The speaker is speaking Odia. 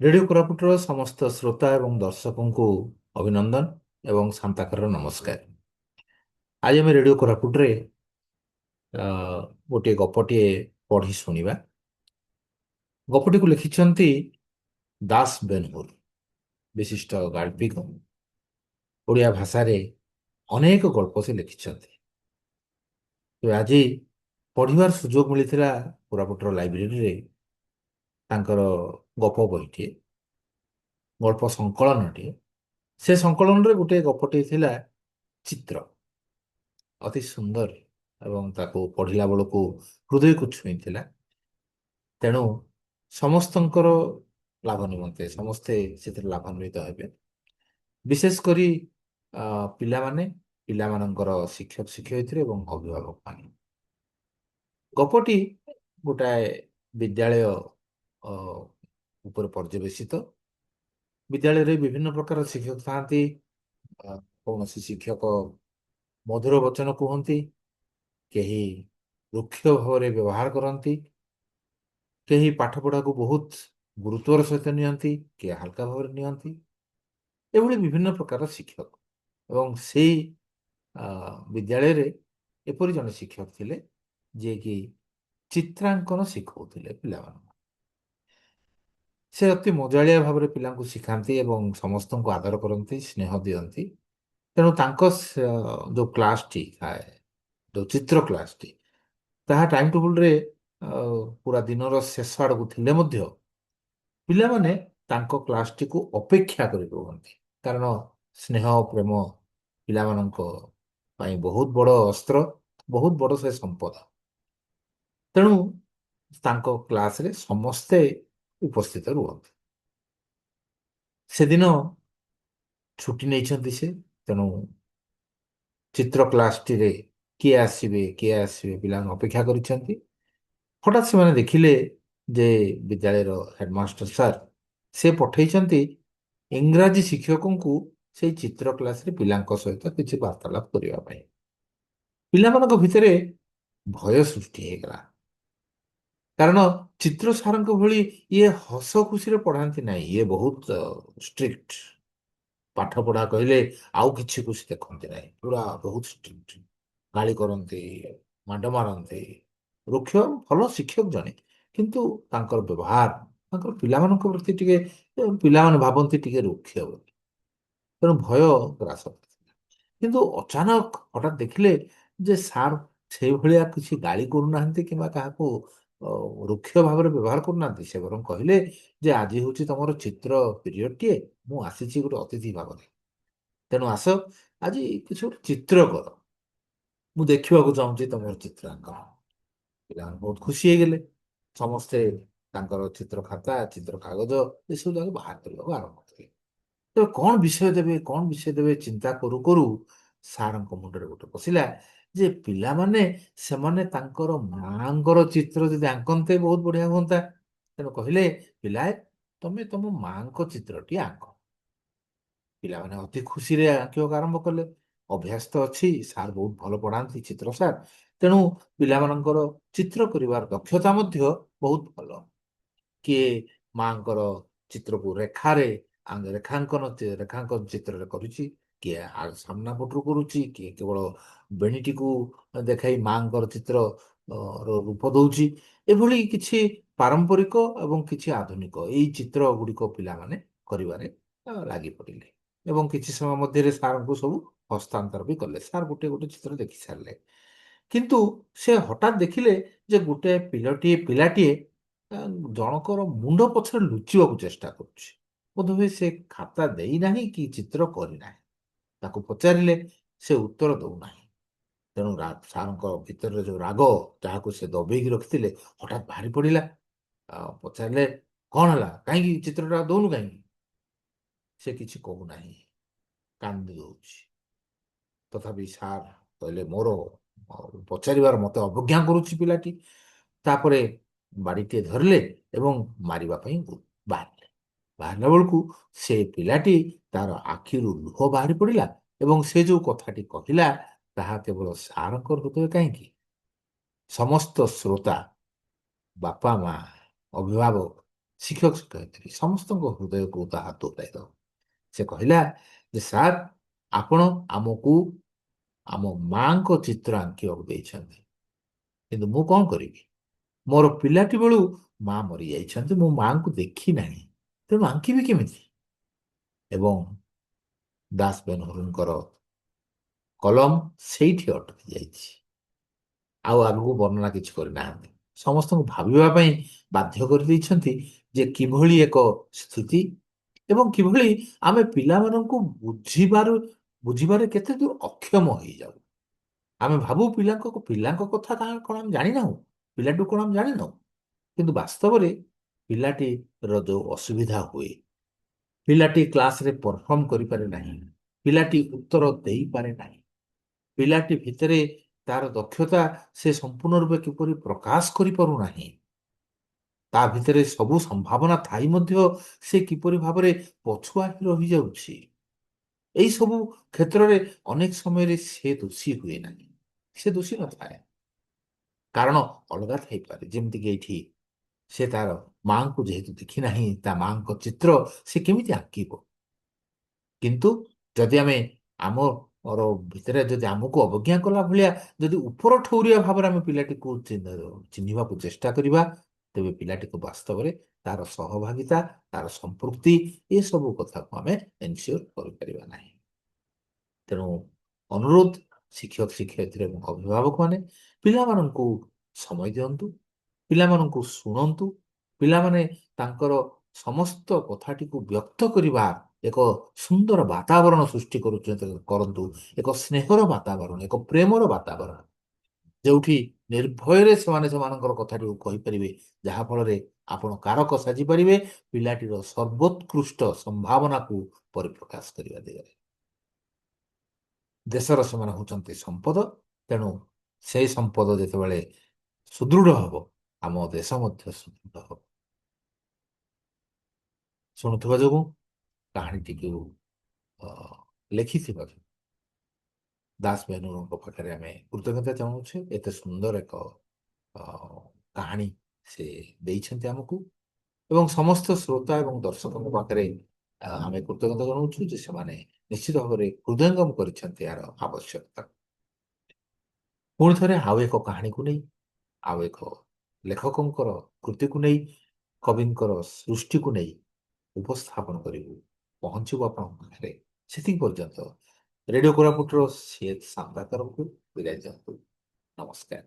ରେଡିଓ କୋରାପୁଟର ସମସ୍ତ ଶ୍ରୋତା ଏବଂ ଦର୍ଶକଙ୍କୁ ଅଭିନନ୍ଦନ ଏବଂ ସାନ୍ତାକର ନମସ୍କାର। ଆଜି ଆମେ ରେଡିଓ କୋରାପୁଟରେ ଅ, ଗୋଟିଏ ଗପଟିଏ ପଢ଼ି ଶୁଣିବା। ଗପଟିକୁ ଲେଖିଛନ୍ତି ଦାସ ବେନହୁର, ବିଶିଷ୍ଟ ଗାଳ୍ପିକ। ଓଡ଼ିଆ ଭାଷାରେ ଅନେକ ଗଳ୍ପ ସେ ଲେଖିଛନ୍ତି। ତେବେ ଆଜି ପଢ଼ିବାର ସୁଯୋଗ ମିଳିଥିଲା କୋରାପୁଟର ଲାଇବ୍ରେରୀରେ। ତାଙ୍କର ଗପ ବହିଟିଏ, ଗଳ୍ପ ସଂକଳନଟିଏ। ସେ ସଂକଳନରେ ଗୋଟିଏ ଗପଟିଏ ଥିଲା ଚିତ୍ର। ଅତି ସୁନ୍ଦର ଏବଂ ତାକୁ ପଢ଼ିଲା ବେଳକୁ ହୃଦୟକୁ ଛୁଇଁଥିଲା। ତେଣୁ ସମସ୍ତଙ୍କର ଲାଭ ନିମନ୍ତେ ସମସ୍ତେ ସେଥିରେ ଲାଭାନ୍ୱିତ ହେବେ। ବିଶେଷ କରି ଅ, ପିଲାମାନେ, ପିଲାମାନଙ୍କର ଶିକ୍ଷକ ଶିକ୍ଷୟିତ୍ରୀ ଏବଂ ଅଭିଭାବକ ମାନେ। ଗପଟି ଗୋଟାଏ ବିଦ୍ୟାଳୟ ଅ, ଉପରେ ପର୍ଯ୍ୟବେସିତ। ବିଦ୍ୟାଳୟରେ ବିଭିନ୍ନ ପ୍ରକାର ଶିକ୍ଷକ ଥାନ୍ତି। କୌଣସି ଶିକ୍ଷକ ମଧୁର ବଚନ କୁହନ୍ତି, କେହି ରୁକ୍ଷ ଭାବରେ ବ୍ୟବହାର କରନ୍ତି, କେହି ପାଠ ପଢ଼ାକୁ ବହୁତ ଗୁରୁତ୍ୱର ସହିତ ନିଅନ୍ତି, କିଏ ହାଲକା ଭାବରେ ନିଅନ୍ତି। ଏଭଳି ବିଭିନ୍ନ ପ୍ରକାର ଶିକ୍ଷକ। ଏବଂ ସେଇ ଆ, ବିଦ୍ୟାଳୟରେ ଏପରି ଜଣେ ଶିକ୍ଷକ ଥିଲେ ଯିଏକି ଚିତ୍ରାଙ୍କନ ଶିଖଉଥିଲେ ପିଲାମାନଙ୍କୁ। ସେ ଅତି ମଜାଳିଆ ଭାବରେ ପିଲାଙ୍କୁ ଶିଖାନ୍ତି ଏବଂ ସମସ୍ତଙ୍କୁ ଆଦର କରନ୍ତି, ସ୍ନେହ ଦିଅନ୍ତି। ତେଣୁ ତାଙ୍କ ଯୋଉ କ୍ଲାସଟି ଥାଏ, ଯୋଉ ଚିତ୍ର କ୍ଲାସଟି, ତାହା ଟାଇମ୍ ଟେବୁଲରେ ପୁରା ଦିନର ଶେଷ ଆଡ଼କୁ ଥିଲେ ମଧ୍ୟ ପିଲାମାନେ ତାଙ୍କ କ୍ଲାସଟିକୁ ଅପେକ୍ଷା କରି ରୁହନ୍ତି। କାରଣ ସ୍ନେହ ପ୍ରେମ ପିଲାମାନଙ୍କ ପାଇଁ ବହୁତ ବଡ଼ ଅସ୍ତ୍ର, ବହୁତ ବଡ଼ ସେ ସମ୍ପଦ। ତେଣୁ ତାଙ୍କ କ୍ଲାସରେ ସମସ୍ତେ ଉପସ୍ଥିତ ରୁହନ୍ତି। ସେଦିନ ଛୁଟି ନେଇଛନ୍ତି ସେ। ତେଣୁ ଚିତ୍ର କ୍ଲାସଟିରେ କିଏ ଆସିବେ ପିଲାମାନେ ଅପେକ୍ଷା କରିଛନ୍ତି। ହଠାତ୍ ସେମାନେ ଦେଖିଲେ ଯେ ବିଦ୍ୟାଳୟର ହେଡମାଷ୍ଟର ସାର୍ ସେ ପଠେଇଛନ୍ତି ଇଂରାଜୀ ଶିକ୍ଷକଙ୍କୁ ସେଇ ଚିତ୍ର କ୍ଲାସରେ ପିଲାଙ୍କ ସହିତ କିଛି ବାର୍ତ୍ତାଳାପ କରିବା ପାଇଁ। ପିଲାମାନଙ୍କ ଭିତରେ ଭୟ ସୃଷ୍ଟି ହେଇଗଲା। କାରଣ ଚିତ୍ର ସାରଙ୍କ ଭଳି ଇଏ ହସ ଖୁସିରେ ପଢ଼ାନ୍ତି ନାହିଁ, ଇଏ ବହୁତ ଷ୍ଟ୍ରିକ୍ଟ। ପାଠ ପଢ଼ା କହିଲେ ଆଉ କିଛି ଖୁସି ଦେଖନ୍ତି ନାହିଁ, ପୁରା ବହୁତ ଷ୍ଟ୍ରିକ୍ଟ। ଗାଳି କରନ୍ତି, ମାଡ଼ ମାରନ୍ତି। ରୁକ୍ଷ ଭଲ ଶିକ୍ଷକ ଜଣେ, କିନ୍ତୁ ତାଙ୍କର ବ୍ୟବହାର ତାଙ୍କର ପିଲାମାନଙ୍କ ପ୍ରତି ଟିକେ ପିଲାମାନେ ଭାବନ୍ତି ଟିକେ ରୁକ୍ଷ ବୋଲି। ତେଣୁ ଭୟ ଗ୍ରାସ କରିଥିଲା। କିନ୍ତୁ ଅଚାନକ ହଠାତ୍ ଦେଖିଲେ ଯେ ସାର୍ ସେଇଭଳିଆ କିଛି ଗାଳି କରୁନାହାନ୍ତି କିମ୍ବା କାହାକୁ ଅ, ରୁକ୍ଷ ଭାବରେ ବ୍ୟବହାର କରୁନାହାନ୍ତି। ସେ ବରଂ କହିଲେ ଯେ ଆଜି ହେଉଛି ତମର ଚିତ୍ର ପିରିୟଡ଼ଟିଏ, ମୁଁ ଆସିଛି ଗୋଟେ ଅତିଥି ଭାବରେ। ତେଣୁ ଆସ, ଆଜି କିଛି ଗୋଟେ ଚିତ୍ର କର, ମୁଁ ଦେଖିବାକୁ ଚାହୁଁଛି ତମର ଚିତ୍ରାଙ୍କନ। ପିଲାମାନେ ବହୁତ ଖୁସି ହେଇଗଲେ। ସମସ୍ତେ ତାଙ୍କର ଚିତ୍ର ଖାତା, ଚିତ୍ର କାଗଜ ଏସବୁ ଯାକ ବାହାର କରିବାକୁ ଆରମ୍ଭ କଲେ। ତେବେ କଣ ବିଷୟ ଦେବେ, କଣ ବିଷୟ ଦେବେ ଚିନ୍ତା କରୁ କରୁ ସାରଙ୍କ ମୁଣ୍ଡରେ ଗୋଟେ ପଶିଲା ଯେ ପିଲାମାନେ ସେମାନେ ତାଙ୍କର ମାଙ୍କର ଚିତ୍ର ଯଦି ଆଙ୍କନ୍ତେ ବହୁତ ବଢିଆ ହୁଅନ୍ତା। ତେଣୁ କହିଲେ, ପିଲାଏ ତମେ ତମ ମାଙ୍କ ଚିତ୍ରଟି ଆଙ୍କ। ପିଲାମାନେ ଅତି ଖୁସିରେ ଆଙ୍କିବାକୁ ଆରମ୍ଭ କଲେ। ଅଭ୍ୟାସ ତ ଅଛି, ସାର୍ ବହୁତ ଭଲ ପଢ଼ାନ୍ତି, ଚିତ୍ର ସାର୍। ତେଣୁ ପିଲାମାନଙ୍କର ଚିତ୍ର କରିବାର ଦକ୍ଷତା ମଧ୍ୟ ବହୁତ ଭଲ। କିଏ ମାଙ୍କର ଚିତ୍ରକୁ ରେଖାଙ୍କନ ଚିତ୍ରରେ କରୁଛି, କିଏ ସାମ୍ନା ପଟରୁ କରୁଛି, କିଏ କେବଳ ବେଣୀଟିକୁ ଦେଖାଇ ମାଙ୍କର ଚିତ୍ର ର ରୂପ ଦଉଛି। ଏଭଳି କିଛି ପାରମ୍ପରିକ ଏବଂ କିଛି ଆଧୁନିକ ଏଇ ଚିତ୍ର ଗୁଡ଼ିକ ପିଲାମାନେ କରିବାରେ ଲାଗି ପଡ଼ିଲେ। ଏବଂ କିଛି ସମୟ ମଧ୍ୟରେ ସାର୍ଙ୍କୁ ସବୁ ହସ୍ତାନ୍ତର ବି କଲେ। ସାର୍ ଗୋଟେ ଗୋଟେ ଚିତ୍ର ଦେଖି ସାରିଲେ। କିନ୍ତୁ ସେ ହଠାତ୍ ଦେଖିଲେ ଯେ ଗୋଟେ ପିଲାଟିଏ ଆ, ଜଣକର ମୁଣ୍ଡ ପଛରେ ଲୁଚିବାକୁ ଚେଷ୍ଟା କରୁଛି। ବୋଧହୁଏ ସେ ଖାତା ଦେଇନାହିଁ କି ଚିତ୍ର କରିନାହିଁ। ତାକୁ ପଚାରିଲେ, ସେ ଉତ୍ତର ଦଉନାହିଁ। ତେଣୁ ସାରଙ୍କ ଭିତରେ ଯୋଉ ରାଗ, ଯାହାକୁ ସେ ଦବେଇକି ରଖିଥିଲେ, ହଠାତ୍ ବାହାରି ପଡ଼ିଲା। ପଚାରିଲେ, କଣ ହେଲା, କାହିଁକି ଚିତ୍ରଟା ଦଉନୁ କାହିଁକି? ସେ କିଛି କହୁନାହିଁ, କାନ୍ଦି ଦଉଛି। ତଥାପି ସାର୍ କହିଲେ, ମୋର ପଚାରିବାର ମତେ ଅବଜ୍ଞା କରୁଛି ପିଲାଟି। ତାପରେ ବାଡ଼ିଟିଏ ଧରିଲେ ଏବଂ ମାରିବା ପାଇଁ ବାହାରିଲେ। ବାହାରିଲା ବେଳକୁ ସେ ପିଲାଟି, ତାର ଆଖିରୁ ଲୁହ ବାହାରି ପଡ଼ିଲା ଏବଂ ସେ ଯୋଉ କଥାଟି କହିଲା ତାହା କେବଳ ସାରଙ୍କର ହୃଦୟ କାହିଁକି, ସମସ୍ତ ଶ୍ରୋତା, ବାପା ମା, ଅଭିଭାବକ, ଶିକ୍ଷକ ଶିକ୍ଷୟିତ୍ରୀ ସମସ୍ତଙ୍କ ହୃଦୟକୁ ତା ହାତ ଉଠାଇଦେବ। ସେ କହିଲା ଯେ ସାର୍, ଆପଣ ଆମକୁ ଆମ ମାଙ୍କ ଚିତ୍ର ଆଙ୍କିବାକୁ ଦେଇଛନ୍ତି, କିନ୍ତୁ ମୁଁ କଣ କରିବି? ମୋର ପିଲାଟି ବେଳୁ ମା ମରିଯାଇଛନ୍ତି, ମୁଁ ମାଙ୍କୁ ଦେଖି ନାହିଁ, ତେଣୁ ଆଙ୍କିବି କେମିତି? ଏବଂ ଦାସ ବେନହୁରଙ୍କର କଲମ ସେଇଠି ଅଟକି ଯାଇଛି, ଆଉ ଆଗକୁ ବର୍ଣ୍ଣନା କିଛି କରିନାହାନ୍ତି। ସମସ୍ତଙ୍କୁ ଭାବିବା ପାଇଁ ବାଧ୍ୟ କରିଦେଇଛନ୍ତି ଯେ କିଭଳି ଏକ ସ୍ଥିତି ଏବଂ କିଭଳି ଆମେ ପିଲାମାନଙ୍କୁ ବୁଝିବାରେ କେତେ ଦୂର ଅକ୍ଷମ ହେଇଯାଉ। ଆମେ ଭାବୁ ପିଲାଙ୍କ କଥା କଣ ଆମେ ଜାଣିନାହୁଁ, ପିଲାଠୁ କଣ ଆମେ ଜାଣିନାହୁଁ, କିନ୍ତୁ ବାସ୍ତବରେ ପିଲାଟିର ଯୋଉ ଅସୁବିଧା ହୁଏ, ପିଲାଟି କ୍ଲାସରେ ପରଫର୍ମ କରିପାରେ ନାହିଁ, ପିଲାଟି ଉତ୍ତର ଦେଇପାରେ ନାହିଁ, ପିଲାଟି ଭିତରେ ତାର ଦକ୍ଷତା ସେ ସମ୍ପୂର୍ଣ୍ଣ ରୂପେ କିପରି ପ୍ରକାଶ କରିପାରୁନାହିଁ, ତା ଭିତରେ ସବୁ ସମ୍ଭାବନା ଥାଇ ମଧ୍ୟ ସେ କିପରି ଭାବରେ ପଛୁଆ ହୋଇ ରହିଯାଉଛି, ଏଇ ସବୁ କ୍ଷେତ୍ରରେ ଅନେକ ସମୟରେ ସେ ଦୋଷୀ ହୁଏ ନାହିଁ, ସେ ଦୋଷୀ ନଥାଏ। କାରଣ ଅଲଗା ଥାଇପାରେ, ଯେମିତିକି ଏଇଠି ସେ ତାର ମାଙ୍କୁ ଯେହେତୁ ଦେଖି ନାହିଁ, ତା ମାଙ୍କ ଚିତ୍ର ସେ କେମିତି ଆଙ୍କିବ? କିନ୍ତୁ ଯଦି ଆମେ ଆମର ଭିତରେ ଯଦି ଆମକୁ ଅବଜ୍ଞା କଲା ଭଳିଆ ଯଦି ଉପର ଠଉରିଆ ଭାବରେ ଆମେ ପିଲାଟିକୁ ଚିହ୍ନିବାକୁ ଚେଷ୍ଟା କରିବା, ତେବେ ପିଲାଟିକୁ ବାସ୍ତବରେ ତାର ସହଭାଗିତା, ତାର ସମ୍ପୃକ୍ତି, ଏସବୁ କଥାକୁ ଆମେ ଏନସିଓର କରିପାରିବା ନାହିଁ। ତେଣୁ ଅନୁରୋଧ, ଶିକ୍ଷକ ଶିକ୍ଷୟିତ୍ରୀ ଏବଂ ଅଭିଭାବକମାନେ ପିଲାମାନଙ୍କୁ ସମୟ ଦିଅନ୍ତୁ, ପିଲାମାନଙ୍କୁ ଶୁଣନ୍ତୁ। ପିଲାମାନେ ତାଙ୍କର ସମସ୍ତ କଥାଟିକୁ ବ୍ୟକ୍ତ କରିବା ଏକ ସୁନ୍ଦର ବାତାବରଣ ସୃଷ୍ଟି କରନ୍ତୁ, ଏକ ସ୍ନେହର ବାତାବରଣ, ଏକ ପ୍ରେମର ବାତାବରଣ, ଯେଉଁଠି ନିର୍ଭୟରେ ସେମାନେ ସେମାନଙ୍କର କଥାଟିକୁ କହିପାରିବେ, ଯାହାଫଳରେ ଆପଣ କାରକ ସାଜିପାରିବେ ପିଲାଟିର ସର୍ବୋତ୍କୃଷ୍ଟ ସମ୍ଭାବନାକୁ ପରିପ୍ରକାଶ କରିବା ଦିଗରେ। ଦେଶର ସେମାନେ ହେଉଛନ୍ତି ସମ୍ପଦ, ତେଣୁ ସେଇ ସମ୍ପଦ ଯେତେବେଳେ ସୁଦୃଢ଼ ହେବ, ଆମ ଦେଶ ମଧ୍ୟ ସୁଦୃଢ଼ ହେବ। ଶୁଣୁଥିବା ଯୋଗୁଁ, କାହାଣୀଟିକୁ ଅ, ଲେଖିଥିବା ଯୋଗୁଁ ଦାସ ବେନୁଙ୍କ ପାଖରେ ଆମେ କୃତଜ୍ଞତା ଜଣାଉଛେ। ଏତେ ସୁନ୍ଦର ଏକ ଅ, କାହାଣୀ ସେ ଦେଇଛନ୍ତି ଆମକୁ, ଏବଂ ସମସ୍ତ ଶ୍ରୋତା ଏବଂ ଦର୍ଶକଙ୍କ ପାଖରେ ଆମେ କୃତଜ୍ଞତା ଜଣାଉଛୁ ଯେ ସେମାନେ ନିଶ୍ଚିତ ଭାବରେ ହୃଦୟଙ୍ଗମ କରିଛନ୍ତି ଏହାର ଆବଶ୍ୟକତା। ପୁଣି ଥରେ ଆଉ ଏକ କାହାଣୀକୁ ନେଇ, ଆଉ ଏକ ଲେଖକଙ୍କର କୃତିକୁ ନେଇ, କବିଙ୍କର ସୃଷ୍ଟିକୁ ନେଇ ଉପସ୍ଥାପନ କରିବୁ, ପହଞ୍ଚିବୁ ଆପଣଙ୍କ ପାଖରେ। ସେତିକି ପର୍ଯ୍ୟନ୍ତ ରେଡ଼ିଓ କୋରାପୁଟର ସିଏ ସାମ୍ବାଦିକଙ୍କୁ ବିଦାୟ ଦିଅନ୍ତୁ। ନମସ୍କାର।